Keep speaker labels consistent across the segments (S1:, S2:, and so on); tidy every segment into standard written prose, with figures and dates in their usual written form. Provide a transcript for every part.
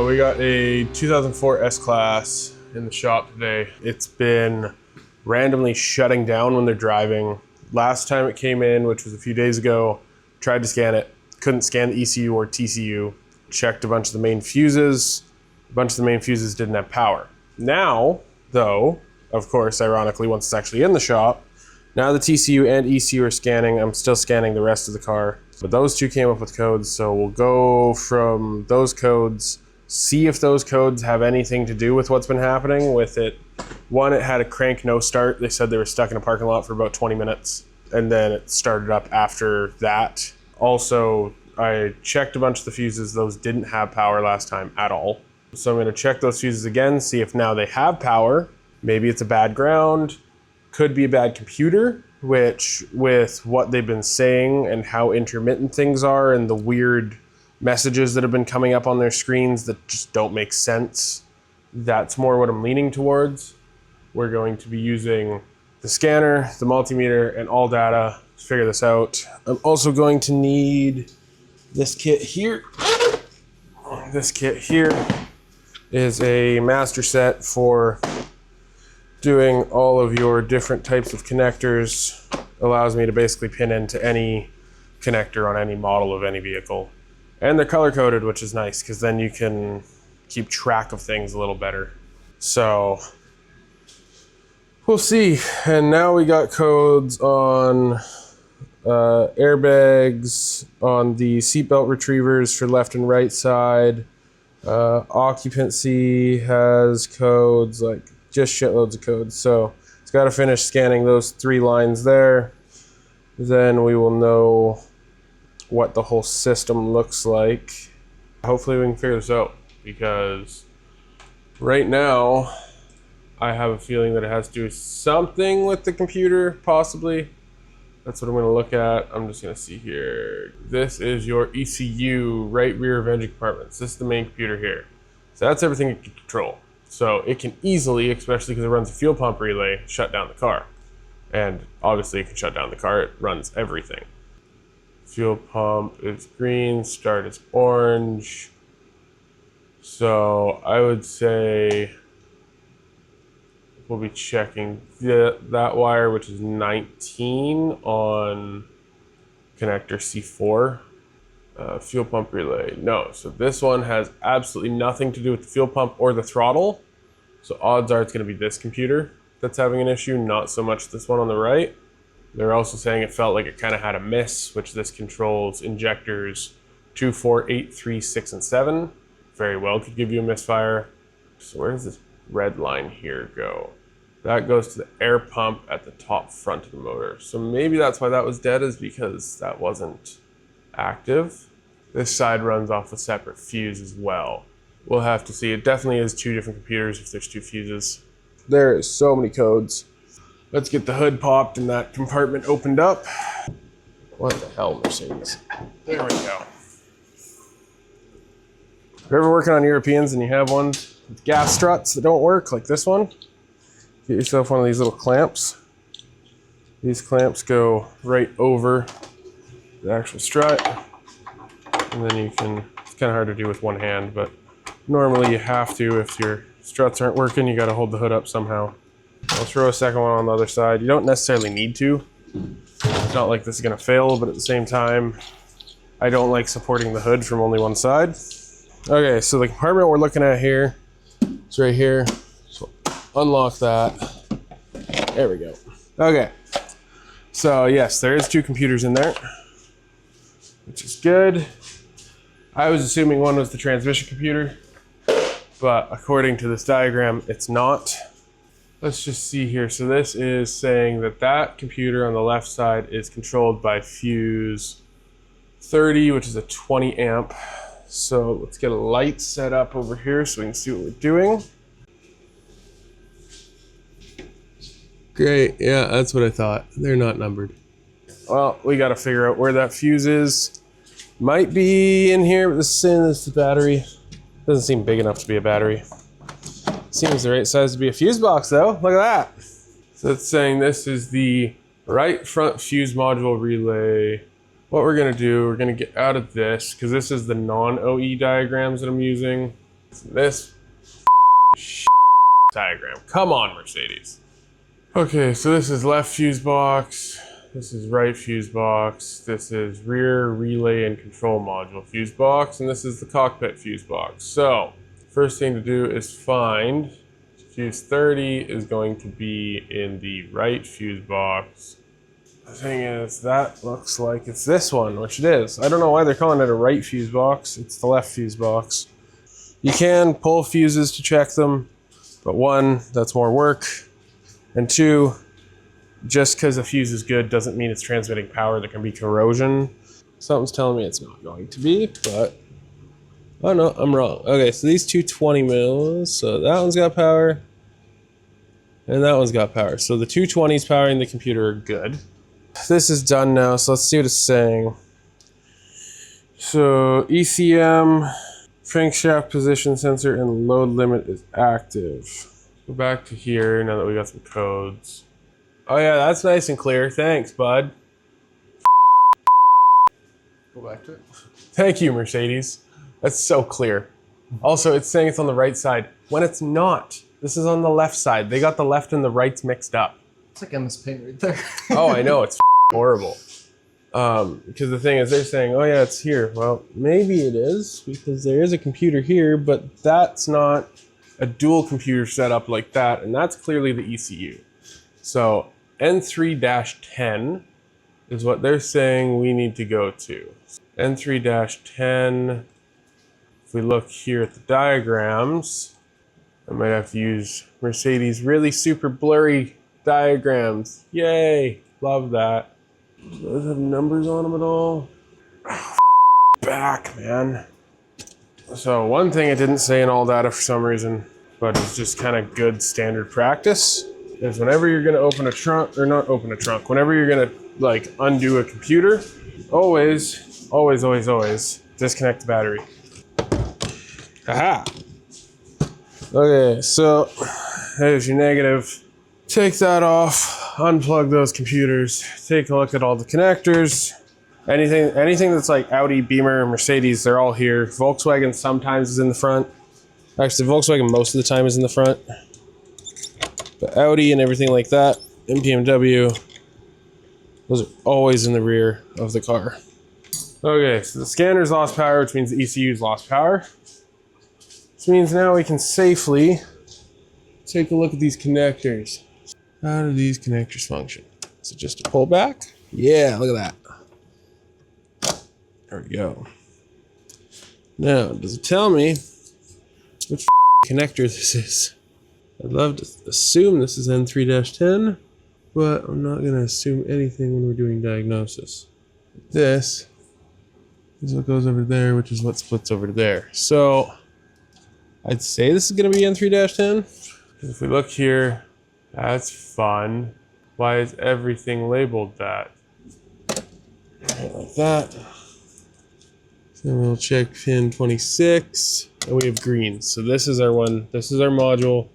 S1: So we got a 2004 S-Class in the shop today. It's been randomly shutting down when they're driving. Last time it came in, which was a few days ago, tried to scan it, couldn't scan the ECU or TCU. Checked a bunch of the main fuses. A bunch of the main fuses didn't have power. Now, though, of course, ironically, once it's actually in the shop, now the TCU and ECU are scanning. I'm still scanning the rest of the car. But those two came up with codes, so we'll go from those codes, see if those codes have anything to do with what's been happening with it. One, it had a crank no start. They said they were stuck in a parking lot for about 20 minutes, and then it started up after that. Also, I checked a bunch of the fuses. Those didn't have power last time at all. So I'm gonna check those fuses again, see if now they have power. Maybe it's a bad ground, could be a bad computer, which with what they've been saying and how intermittent things are and the weird messages that have been coming up on their screens that just don't make sense, that's more what I'm leaning towards. We're going to be using the scanner, the multimeter, and all data to figure this out. I'm also going to need this kit here. This kit here is a master set for doing all of your different types of connectors. Allows me to basically pin into any connector on any model of any vehicle. And they're color coded, which is nice because then you can keep track of things a little better. So we'll see. And now we got codes on airbags, on the seatbelt retrievers for left and right side. Occupancy has codes, like just shitloads of codes. So it's got to finish scanning those 3 lines there. Then we will know what the whole system looks like. Hopefully we can figure this out, because right now I have a feeling that it has to do something with the computer, possibly. That's what I'm going to look at. I'm just going to see here. This is your ECU, right rear of engine compartments. This is the main computer here. So that's everything it can control. So it can easily, especially because it runs a fuel pump relay, shut down the car. And obviously it can shut down the car. It runs everything. Fuel pump is green, start is orange. So I would say we'll be checking that wire, which is 19 on connector C4. Fuel pump relay, no. So this one has absolutely nothing to do with the fuel pump or the throttle. So odds are it's gonna be this computer that's having an issue, not so much this one on the right. They're also saying it felt like it kind of had a miss, which this controls injectors 2, 4, 8, 3, 6, and 7. Very well could give you a misfire. So where does this red line here go? That goes to the air pump at the top front of the motor. So maybe that's why that was dead, is because that wasn't active. This side runs off a separate fuse as well. We'll have to see. It definitely is 2 different computers if there's 2 fuses. There is so many codes. Let's get the hood popped and that compartment opened up. What the hell, Mercedes? There we go. If you're ever working on Europeans and you have ones with gas struts that don't work, like this one, get yourself one of these little clamps. These clamps go right over the actual strut, and then you can, it's kind of hard to do with one hand, but normally you have to. If your struts aren't working, you got to hold the hood up somehow. I'll throw a second one on the other side. You don't necessarily need to. It's not like this is going to fail, but at the same time, I don't like supporting the hood from only one side. Okay, so the compartment we're looking at here is right here. So unlock that. There we go. Okay, so yes, there is 2 computers in there, which is good. I was assuming one was the transmission computer, but according to this diagram, it's not. Let's just see here. So this is saying that that computer on the left side is controlled by fuse 30, which is a 20 amp. So let's get a light set up over here so we can see what we're doing. Great, yeah, that's what I thought. They're not numbered. Well, we got to figure out where that fuse is. Might be in here, but this is the battery. Doesn't seem big enough to be a battery. Seems the right size to be a fuse box though. Look at that. So it's saying this is the right front fuse module relay. What we're gonna do, we're gonna get out of this, because this is the non-OE diagrams that I'm using. This diagram. Come on, Mercedes. Okay, so this is left fuse box. This is right fuse box. This is rear relay and control module fuse box. And this is the cockpit fuse box. So, first thing to do is find fuse 30 is going to be in the right fuse box. The thing is, that looks like it's this one, which it is. I don't know why they're calling it a right fuse box. It's the left fuse box. You can pull fuses to check them, but one, that's more work. And two, just because a fuse is good doesn't mean it's transmitting power. There can be corrosion. Something's telling me it's not going to be, but oh no, I'm wrong. Okay, so these two 20 mils, so that one's got power, and that one's got power. So the 220s powering the computer are good. This is done now, so let's see what it's saying. So ECM, crankshaft position sensor, and load limit is active. Go back to here now that we got some codes. Oh yeah, that's nice and clear. Thanks, bud.
S2: Go back to it.
S1: Thank you, Mercedes. That's so clear. Also, it's saying it's on the right side when it's not. This is on the left side. They got the left and the rights mixed up.
S2: It's like MS Paint right there.
S1: Oh, I know, it's horrible. Because the thing is, they're saying, oh yeah, it's here. Well, maybe it is, because there is a computer here, but that's not a dual computer setup like that, and that's clearly the ECU. So N3-10 is what they're saying we need to go to. N3-10, if we look here at the diagrams, I might have to use Mercedes' really super blurry diagrams. Yay, love that. Do those have numbers on them at all? Oh, back, man. So one thing it didn't say in all data for some reason, but it's just kind of good standard practice, is whenever you're gonna open a trunk, or not open a trunk, whenever you're gonna like undo a computer, always, always, always, always disconnect the battery. Aha! Okay, so there's your negative. Take that off, unplug those computers, take a look at all the connectors. Anything that's like Audi, Beamer, Mercedes, they're all here. Volkswagen sometimes is in the front. Actually, Volkswagen most of the time is in the front. But Audi and everything like that, and BMW, those are always in the rear of the car. Okay, so the scanner's lost power, which means the ECU's lost power. Which means now we can safely take a look at these connectors. How do these connectors function? Is it just a pull back? Yeah, look at that. There we go. Now, does it tell me which connector this is? I'd love to assume this is N3-10, but I'm not going to assume anything when we're doing diagnosis. This is what goes over there, which is what splits over to there. So I'd say this is going to be N3-10. If we look here, that's fun. Why is everything labeled that? Right like that. Then we'll check pin 26, and we have green. So this is our one, this is our module,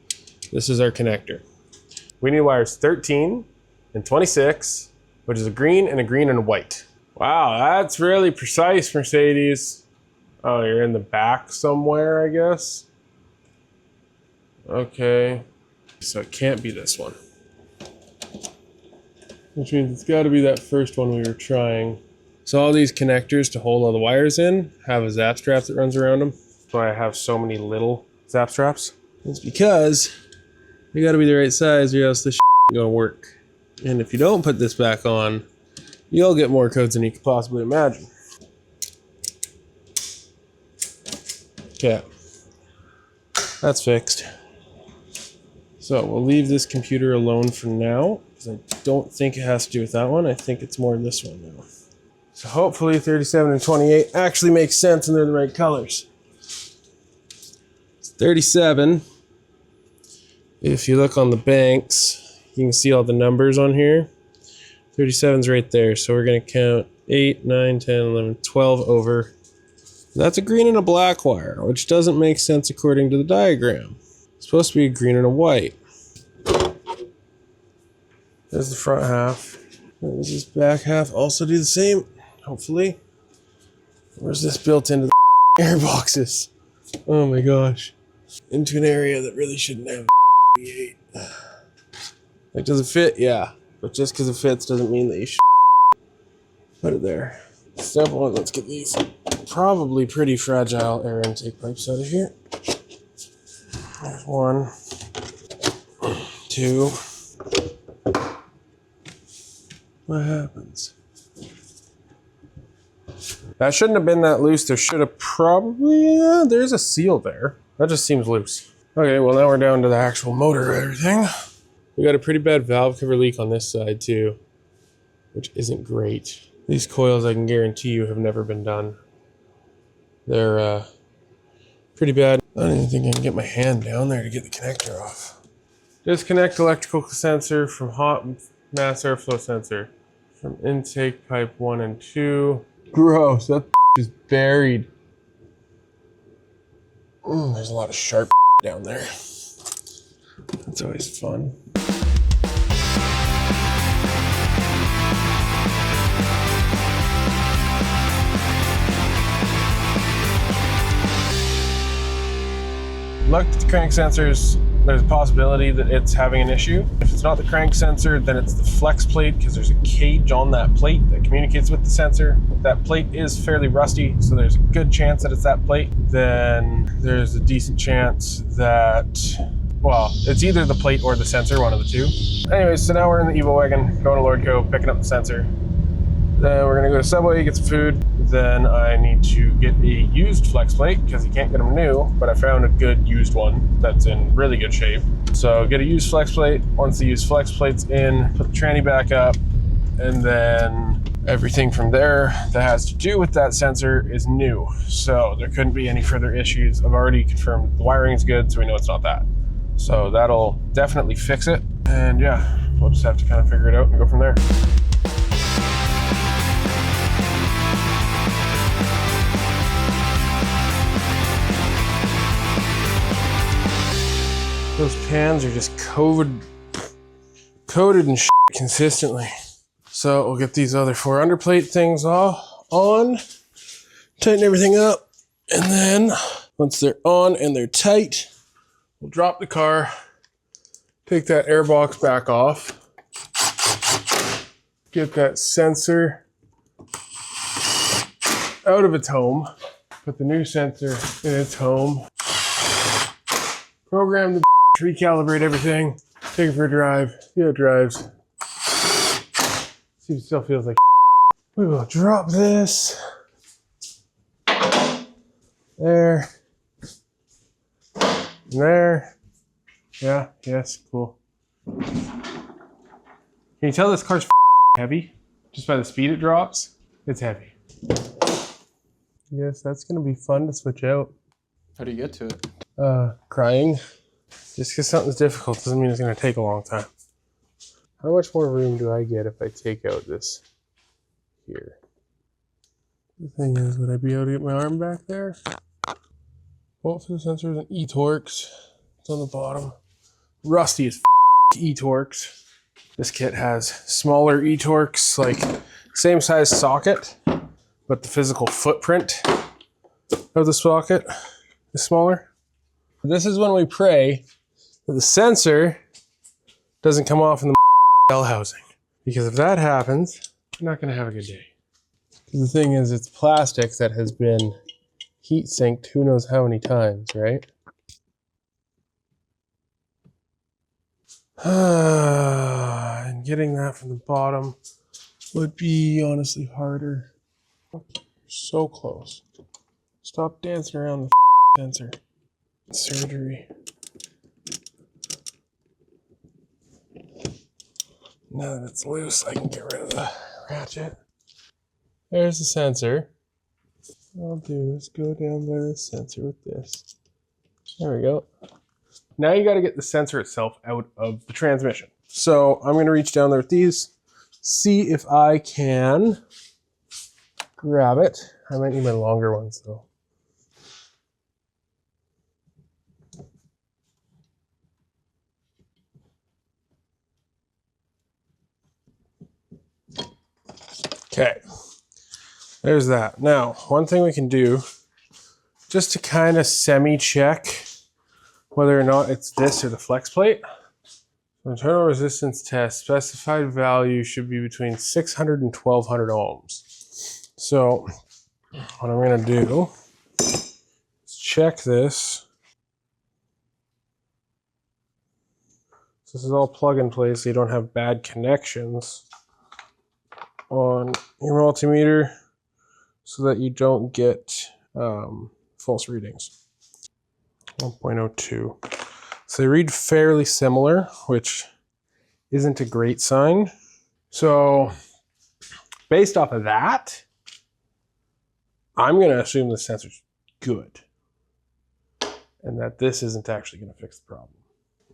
S1: this is our connector. We need wires 13 and 26, which is a green and a white. Wow, that's really precise, Mercedes. Oh, you're in the back somewhere, I guess. Okay, so it can't be this one. Which means it's gotta be that first one we were trying. So all these connectors to hold all the wires in have a zap strap that runs around them. That's why I have so many little zap straps. It's because they gotta be the right size or else this ain't gonna work. And if you don't put this back on, you'll get more codes than you could possibly imagine. Okay, that's fixed. So we'll leave this computer alone for now, because I don't think it has to do with that one. I think it's more this one now. So hopefully 37 and 28 actually makes sense and they're the right colors. It's 37. If you look on the banks, you can see all the numbers on here. 37's right there, so we're gonna count 8, 9, 10, 11, 12 over. That's a green and a black wire, which doesn't make sense according to the diagram. It's supposed to be a green and a white. There's the front half. Does this back half also do the same? Hopefully. Where's this built into the air boxes? Oh my gosh. into an area that really shouldn't have V8. Like, does it fit? Yeah. But just because it fits doesn't mean that you should put it there. Step one, let's get these probably pretty fragile air intake pipes out of here. There's 1, 2. What happens? That shouldn't have been that loose. There should have probably, there's a seal there. That just seems loose. Okay, well now we're down to the actual motor and everything. We got a pretty bad valve cover leak on this side too, which isn't great. These coils, I can guarantee you, have never been done. They're pretty bad. I don't even think I can get my hand down there to get the connector off. Disconnect electrical sensor from hot mass airflow sensor from intake pipe 1 and 2. Gross, that is buried. There's a lot of sharp down there. That's always fun. Looked at the crank sensors. There's a possibility that it's having an issue. If it's not the crank sensor, then it's the flex plate, because there's a cage on that plate that communicates with the sensor. That plate is fairly rusty, so there's a good chance that it's that plate. Then there's a decent chance that, well, it's either the plate or the sensor, one of the two. Anyways, so now we're in the Evo wagon, going to Lordco, picking up the sensor. Then we're gonna go to Subway, get some food. Then I need to get a used flex plate because you can't get them new, but I found a good used one that's in really good shape. So get a used flex plate. Once the used flex plate's in, put the tranny back up, and then everything from there that has to do with that sensor is new. So there couldn't be any further issues. I've already confirmed the wiring is good, so we know it's not that. So that'll definitely fix it. And yeah, we'll just have to kind of figure it out and go from there. Those pans are just coated in shit consistently. So we'll get these other 4 underplate things all on, tighten everything up, and then once they're on and they're tight, we'll drop the car, take that air box back off, get that sensor out of its home, put the new sensor in its home, program the recalibrate everything, take it for a drive, see how it drives. See if it still feels like. We will drop this. There. And there. Yeah, yes, cool. Can you tell this car's heavy? Just by the speed it drops? It's heavy. Yes, that's gonna be fun to switch out.
S2: How do you get to it?
S1: Crying. Just because something's difficult doesn't mean it's going to take a long time. How much more room do I get if I take out this here? The thing is, would I be able to get my arm back there? Bolt for the sensors and E-Torx. It's on the bottom. Rusty as E-Torx. This kit has smaller E-Torx, like same size socket, but the physical footprint of the socket is smaller. This is when we pray that the sensor doesn't come off in the bell housing. Because if that happens, you're not going to have a good day. The thing is, it's plastic that has been heat sinked who knows how many times, right? And getting that from the bottom would be honestly harder. So close. Stop dancing around the sensor. Surgery. Now that it's loose, I can get rid of the ratchet. There's the sensor. What I'll do is go down by the sensor with this. There we go. Now you got to get the sensor itself out of the transmission. So I'm going to reach down there with these, see if I can grab it. I might need my longer ones though. Okay, there's that. Now, one thing we can do, just to kind of semi-check whether or not it's this or the flex plate. Internal resistance test, specified value should be between 600 and 1200 ohms. So what I'm gonna do is check this. So this is all plug and play so you don't have bad connections on your multimeter so that you don't get false readings. 1.02. So they read fairly similar, which isn't a great sign. So based off of that, I'm gonna assume the sensor's good and that this isn't actually gonna fix the problem.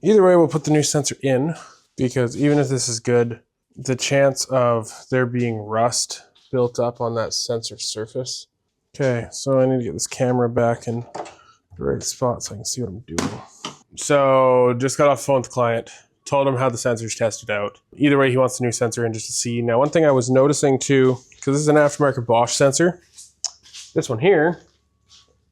S1: Either way, we'll put the new sensor in because even if this is good, the chance of there being rust built up on that sensor surface. Okay, so I need to get this camera back in the right spot so I can see what I'm doing. So just got off the phone with the client, told him how the sensor's tested out. Either way, he wants the new sensor in just to see. Now, one thing I was noticing too, because this is an aftermarket Bosch sensor, this one here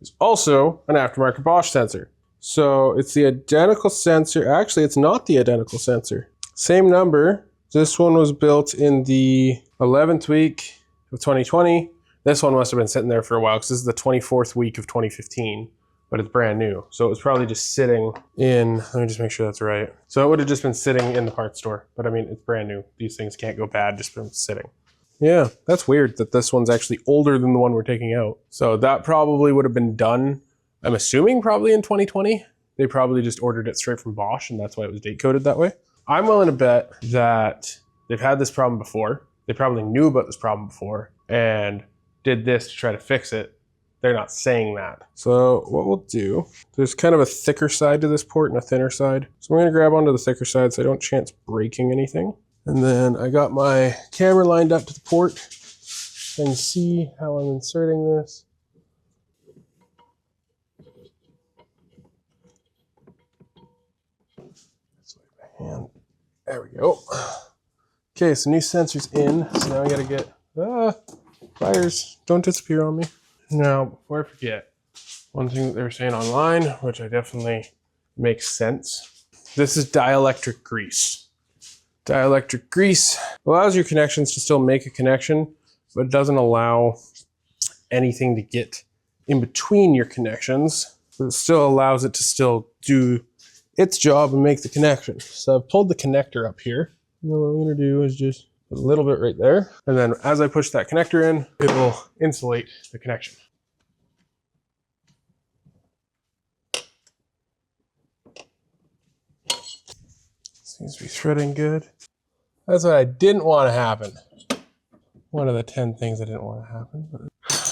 S1: is also an aftermarket Bosch sensor. So it's the identical sensor. Actually, it's not the identical sensor. Same number. This one was built in the 11th week of 2020. This one must have been sitting there for a while because this is the 24th week of 2015, but it's brand new. So it was probably just sitting in, let me just make sure that's right. So it would have just been sitting in the parts store, but I mean, it's brand new. These things can't go bad just from sitting. Yeah, that's weird that this one's actually older than the one we're taking out. So that probably would have been done, I'm assuming probably in 2020. They probably just ordered it straight from Bosch and that's why it was date coded that way. I'm willing to bet that they've had this problem before. They probably knew about this problem before and did this to try to fix it. They're not saying that. So what we'll do, there's kind of a thicker side to this port and a thinner side. So I'm gonna grab onto the thicker side so I don't chance breaking anything. And then I got my camera lined up to the port and see how I'm inserting this. And there we go. Okay, so new sensor's in. So now I gotta get, wires, don't disappear on me. Now, before I forget, one thing that they were saying online, which I definitely makes sense. This is dielectric grease. Dielectric grease allows your connections to still make a connection, but it doesn't allow anything to get in between your connections. But it still allows it to still do its job and make the connection. So I've pulled the connector up here. And then what I'm gonna do is just put a little bit right there. And then as I push that connector in, it will insulate the connection. Seems to be threading good. That's what I didn't want to happen. One of the 10 things I didn't want to happen. But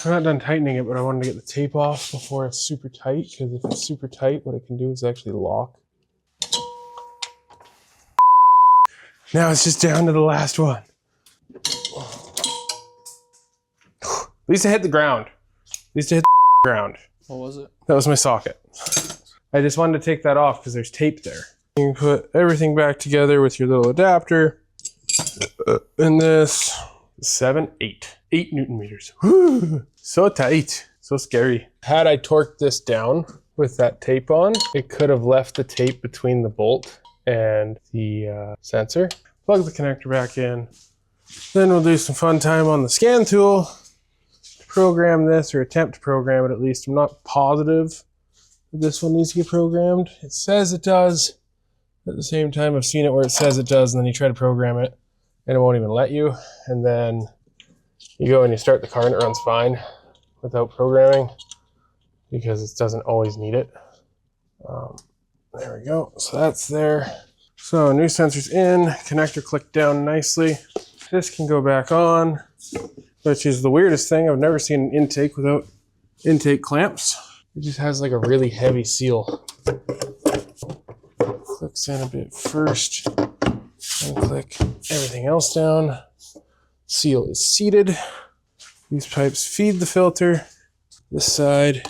S1: I'm not done tightening it, but I wanted to get the tape off before it's super tight, because if it's super tight, what it can do is actually lock. Now it's just down to the last one. At least I hit the ground. At least I hit the ground.
S2: What was it?
S1: That was my socket. I just wanted to take that off because there's tape there. You can put everything back together with your little adapter. And this 8 Newton meters. Whew, so tight, so scary. Had I torqued this down with that tape on, it could have left the tape between the bolt and the sensor. Plug the connector back in. Then we'll do some fun time on the scan tool to program this, or attempt to program it at least. I'm not positive that this one needs to get programmed. It says it does. At the same time, I've seen it where it says it does, and then you try to program it, and it won't even let you. And then you go and you start the car, and it runs fine without programming because it doesn't always need it. There we go. So that's there. So new sensor's in, connector clicked down nicely. This can go back on, which is the weirdest thing. I've never seen an intake without intake clamps. It just has like a really heavy seal. Clicks in a bit first, and click everything else down. Seal is seated. These pipes feed the filter. This side.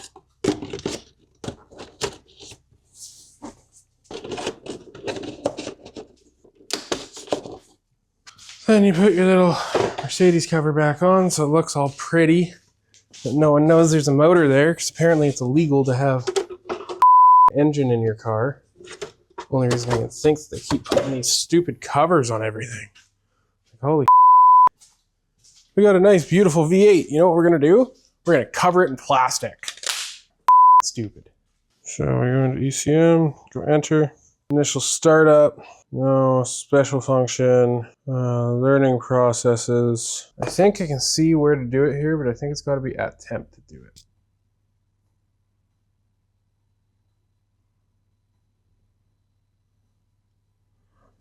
S1: Then you put your little Mercedes cover back on so it looks all pretty, but no one knows there's a motor there because apparently it's illegal to have engine in your car. Only reason I can think is they keep putting these stupid covers on everything. Like, holy we got a nice, beautiful V8. You know what we're gonna do? We're gonna cover it in plastic. Stupid. So we're going to ECM, go enter. Initial startup, no special function, learning processes. I think I can see where to do it here, but I think it's gotta be at temp to do it.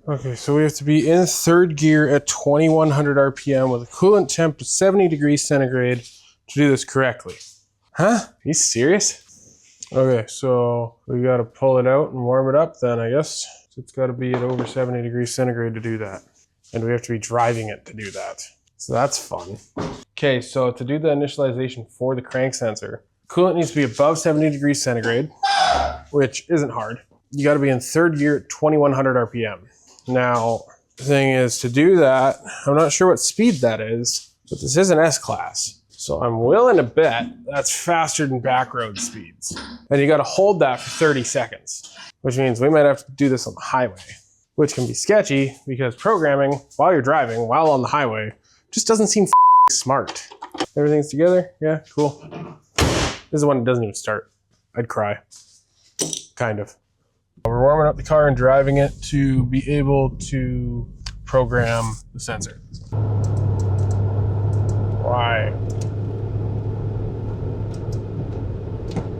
S1: Okay, so we have to be in third gear at 2100 RPM with a coolant temp of 70 degrees centigrade to do this correctly. Huh? Are you serious? Okay, so we gotta pull it out and warm it up then, I guess. So it's gotta be at over 70 degrees centigrade to do that. And we have to be driving it to do that. So that's fun. Okay, so to do the initialization for the crank sensor, coolant needs to be above 70 degrees centigrade, which isn't hard. You gotta be in third gear at 2100 RPM. Now, the thing is, to do that, I'm not sure what speed that is, but this is an S-Class. So I'm willing to bet that's faster than back road speeds. And you gotta hold that for 30 seconds, which means we might have to do this on the highway, which can be sketchy because programming while you're driving, while on the highway, just doesn't seem smart. Everything's together? Yeah, cool. This is the one that doesn't even start. I'd cry. Kind of. We're warming up the car and driving it to be able to program the sensor. Why?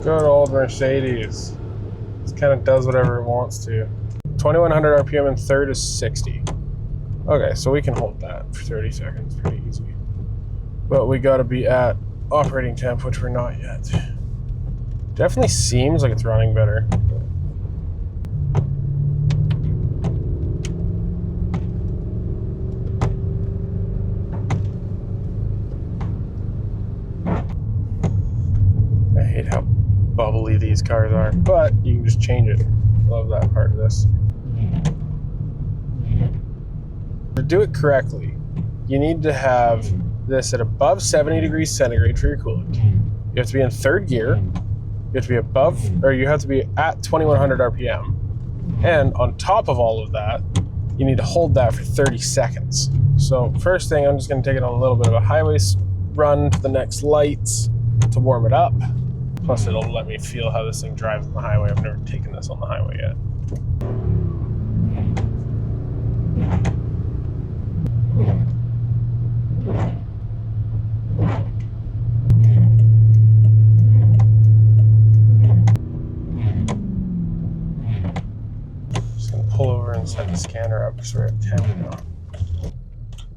S1: Good old Mercedes. It kind of does whatever it wants to. 2100 RPM in third is 60. Okay, so we can hold that for 30 seconds, pretty easy. But we gotta be at operating temp, which we're not yet. Definitely seems like it's running better. I hate how bubbly these cars are, but you can just change it. Love that part of this. To do it correctly, you need to have this at above 70 degrees centigrade for your coolant. You have to be in third gear. You have to be above, or you have to be at 2100 RPM. And on top of all of that, you need to hold that for 30 seconds. So first thing, I'm just gonna take it on a little bit of a highway run to the next lights to warm it up. Plus it'll let me feel how this thing drives on the highway. I've never taken this on the highway yet. Just gonna pull over and set the scanner up because we're at 10 now.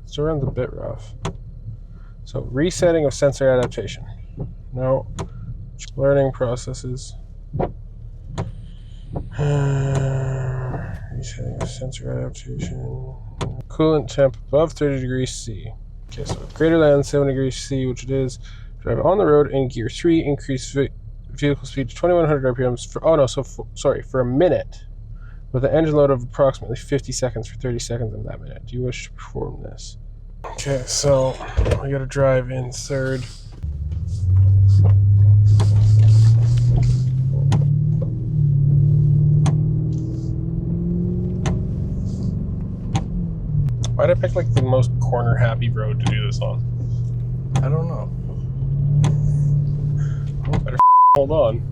S1: Still runs a bit rough. So resetting of sensor adaptation. No. Learning processes. Resetting of sensor adaptation. Coolant temp above 30 degrees C. Okay, so greater than 7 degrees C, which it is. Drive on the road in gear 3. Increase vehicle speed to 2100 RPMs for, oh no, so for a minute. With an engine load of approximately 50 seconds for 30 seconds of that minute. Do you wish to perform this? Okay, so we gotta drive in third. Why'd I pick like the most corner happy road to do this on?
S2: I don't know.
S1: Oh, better hold on.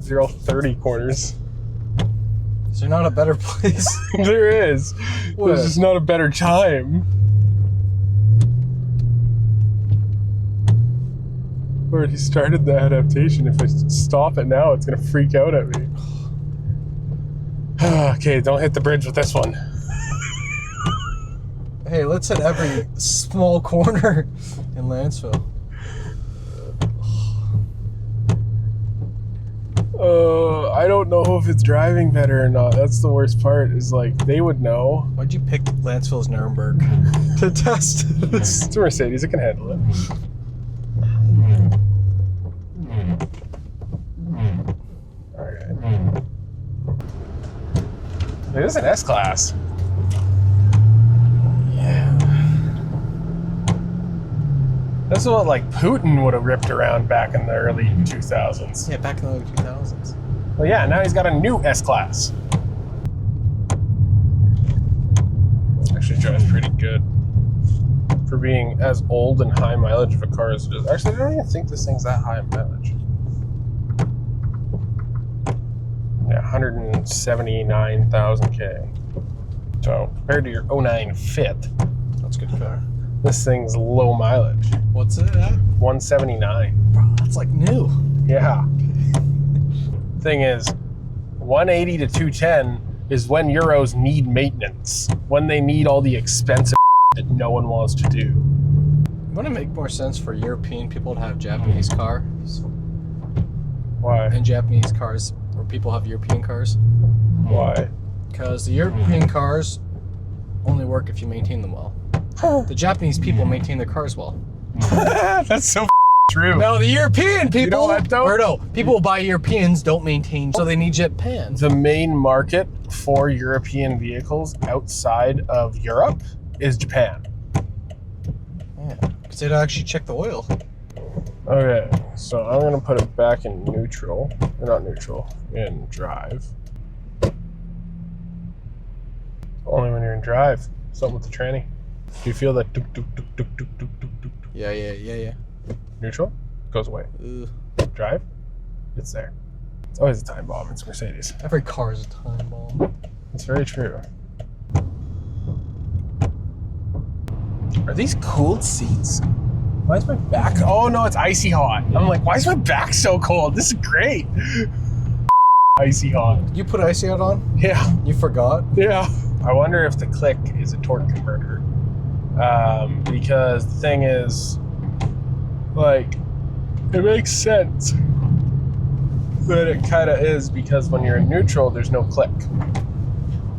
S1: These are all 30 corners.
S2: Is there not a better place?
S1: There is.
S2: What?
S1: There's just not a better time. Already started the adaptation. If I stop it now, it's gonna freak out at me. Okay, don't hit the bridge with this one.
S2: Hey, let's hit every small corner in Lanceville.
S1: I don't know if it's driving better or not. That's the worst part, is like, they would know.
S2: Why'd you pick Lanceville's Nuremberg to test this?
S1: It's a Mercedes, it can handle it. Alright. It is an S-Class. This is what like Putin would have ripped around back in the early 2000s.
S2: Yeah, back in the early 2000s.
S1: Well, yeah, now he's got a new S-Class. Actually drives pretty good for being as old and high mileage of a car as it is. Actually, I don't even think this thing's that high in mileage. Yeah, 179,000 K. So compared to your 09 Fit,
S2: That's a good car.
S1: this thing's low mileage.
S2: What's it at?
S1: 179.
S2: Bro, that's like new.
S1: Yeah. Thing is, 180 to 210 is when Euros need maintenance, when they need all the expensive that no one wants to do.
S2: Wouldn't it make more sense for European people to have Japanese cars?
S1: Why?
S2: And Japanese cars, or people have European cars?
S1: Why?
S2: Because the European cars only work if you maintain them well. The Japanese people maintain their cars well.
S1: That's so true.
S2: No, the European people.
S1: You know what, though?
S2: Or no, people who buy Europeans don't maintain, so they need Japan.
S1: The main market for European vehicles outside of Europe is Japan.
S2: Yeah, because they don't actually check the oil.
S1: Okay, so I'm gonna put it back in neutral, or not neutral, in drive. Only when you're in drive. Something with the tranny. Do you feel that duk duk duk duk duk duk duk duk?
S2: Yeah.
S1: Neutral goes away. Drive, it's there. It's always a time bomb. It's Mercedes.
S2: Every car is a time bomb.
S1: It's very true. Are these cooled seats? Why is my back? Oh no, it's icy hot. I'm like, why is my back so cold? This is great. Icy hot.
S2: You put icy out on?
S1: Yeah.
S2: You forgot?
S1: Yeah. I wonder if the click is a torque converter. Because the thing is, like, it makes sense that it kind of is, because when you're in neutral, there's no click.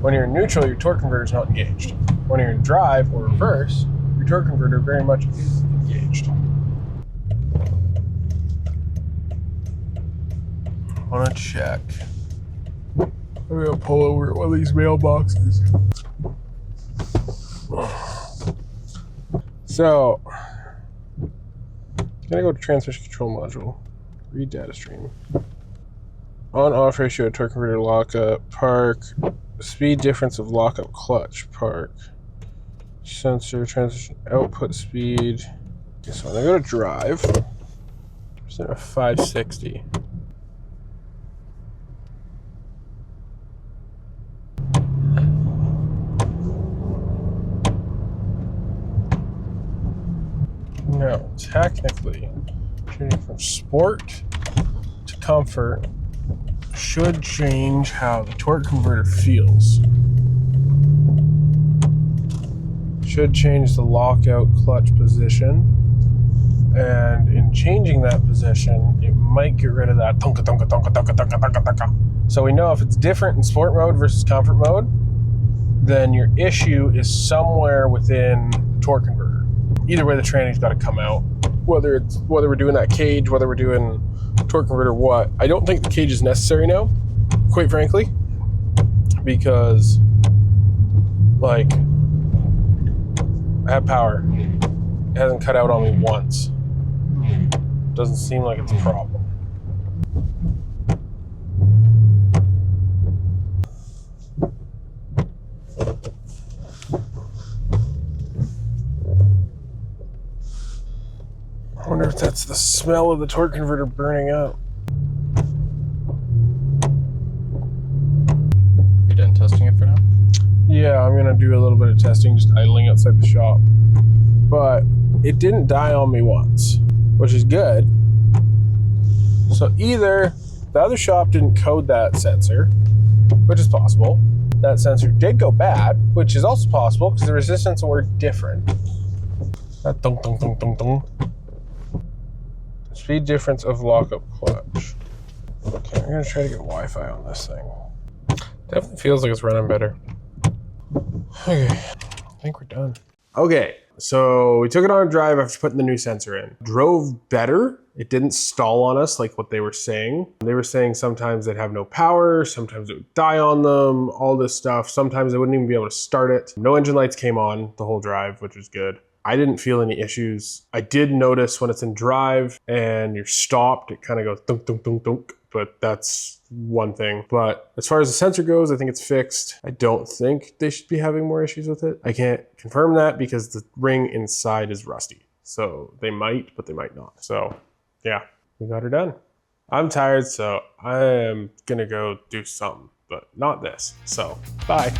S1: When you're in neutral, your torque converter is not engaged. When you're in drive or reverse, your torque converter very much is engaged. I want to check. I'm gonna pull over at one of these mailboxes. So, I'm gonna go to transmission control module, read data stream. On-off ratio, torque converter lockup, park, speed difference of lockup clutch, park, sensor, transmission output speed. Okay, so I'm gonna go to drive. Set a 560. No, technically, changing from sport to comfort should change how the torque converter feels. Should change the lockout clutch position. And in changing that position, it might get rid of that tonka tonka tonka tonka tonka tonka tonka. So we know if it's different in sport mode versus comfort mode, then your issue is somewhere within the torque converter. Either way, the tranny's got to come out. Whether we're doing that cage, whether we're doing torque converter, what. I don't think the cage is necessary now, quite frankly, because, like, I have power. It hasn't cut out on me once. Doesn't seem like it's a problem. I wonder if that's the smell of the torque converter burning up.
S2: You done testing it for now?
S1: Yeah, I'm gonna do a little bit of testing, just idling outside the shop. But it didn't die on me once, which is good. So either the other shop didn't code that sensor, which is possible. That sensor did go bad, which is also possible because the resistance were different. That dong dong dong dong dong. Speed difference of lockup clutch. Okay, I'm gonna try to get Wi-Fi on this thing. Definitely feels like it's running better. Okay, I think we're done. Okay, so we took it on a drive after putting the new sensor in. Drove better. It didn't stall on us like what they were saying. They were saying sometimes they'd have no power, sometimes it would die on them, all this stuff. Sometimes they wouldn't even be able to start it. No engine lights came on the whole drive, which was good. I didn't feel any issues. I did notice when it's in drive and you're stopped, it kind of goes dunk, dunk, dunk, dunk, but that's one thing. But as far as the sensor goes, I think it's fixed. I don't think they should be having more issues with it. I can't confirm that because the ring inside is rusty. So they might, but they might not. So yeah, we got her done. I'm tired, so I am gonna go do something, but not this. So bye.